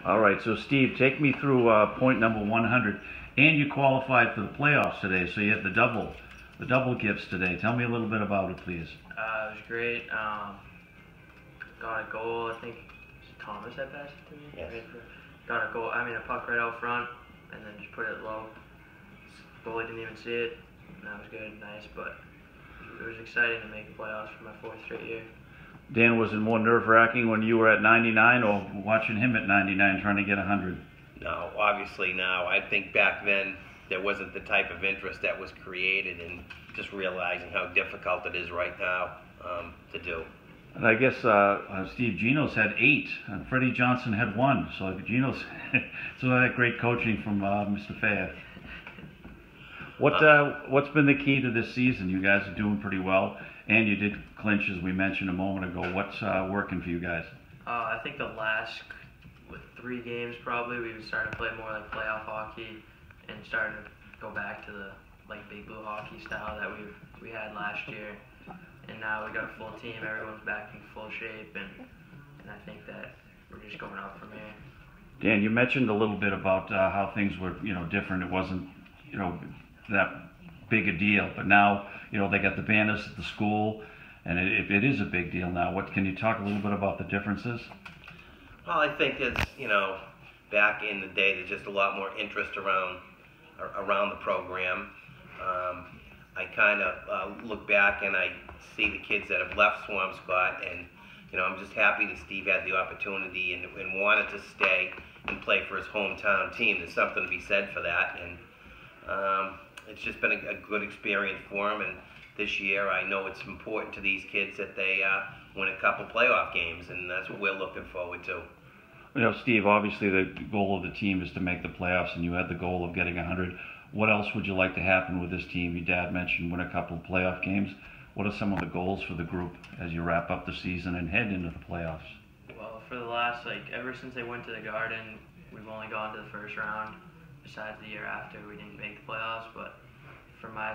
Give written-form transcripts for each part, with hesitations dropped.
All right, so Steve, take me through point number 100. And you qualified for the playoffs today, so you had the double gifts today. Tell me a little bit about it, please. It was great. Got a goal, I think Thomas had passed it to me. Yes. Got a goal, a puck right out front, and then just put it low. Goalie didn't even see it, and that was good, nice, but it was exciting to make the playoffs for my 4th straight year. Dan, was it more nerve-wracking when you were at 99 or watching him at 99 trying to get 100? No, obviously now. I think back then there wasn't the type of interest that was created, and just realizing how difficult it is right now to do. And I guess Steve, Geno's had 8, and Freddie Johnson had 1. So Geno's, so that great coaching from Mr. Fair. What's been the key to this season? You guys are doing pretty well, and you did clinch, as we mentioned a moment ago. What's working for you guys? I think the last 3 games probably we started to play more like playoff hockey and starting to go back to the big blue hockey style that we had last year. And now we got a full team. Everyone's back in full shape, and I think that we're just going up from here. Dan, you mentioned a little bit about how things were, different. It wasn't, that big a deal, but now, they got the banners at the school, and it is a big deal now. Can you talk a little bit about the differences? Well, I think it's, back in the day, there's just a lot more interest around the program. I kind of look back and I see the kids that have left Swampscott, and I'm just happy that Steve had the opportunity and wanted to stay and play for his hometown team. There's something to be said for that, and it's just been a good experience for him. And this year, I know it's important to these kids that they win a couple playoff games, and that's what we're looking forward to. Steve, obviously the goal of the team is to make the playoffs, and you had the goal of getting 100. What else would you like to happen with this team? Your dad mentioned win a couple of playoff games. What are some of the goals for the group as you wrap up the season and head into the playoffs? Well, for the last, ever since they went to the Garden, we've only gone to the first round. Besides the year after, we didn't make the playoffs. But for my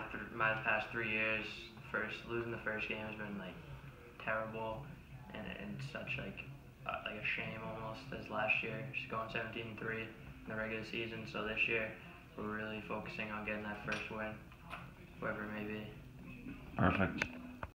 past 3 years, losing the first game has been terrible, and such a shame almost as last year, just going 17-3 in the regular season. So this year, we're really focusing on getting that first win, whoever it may be. Perfect.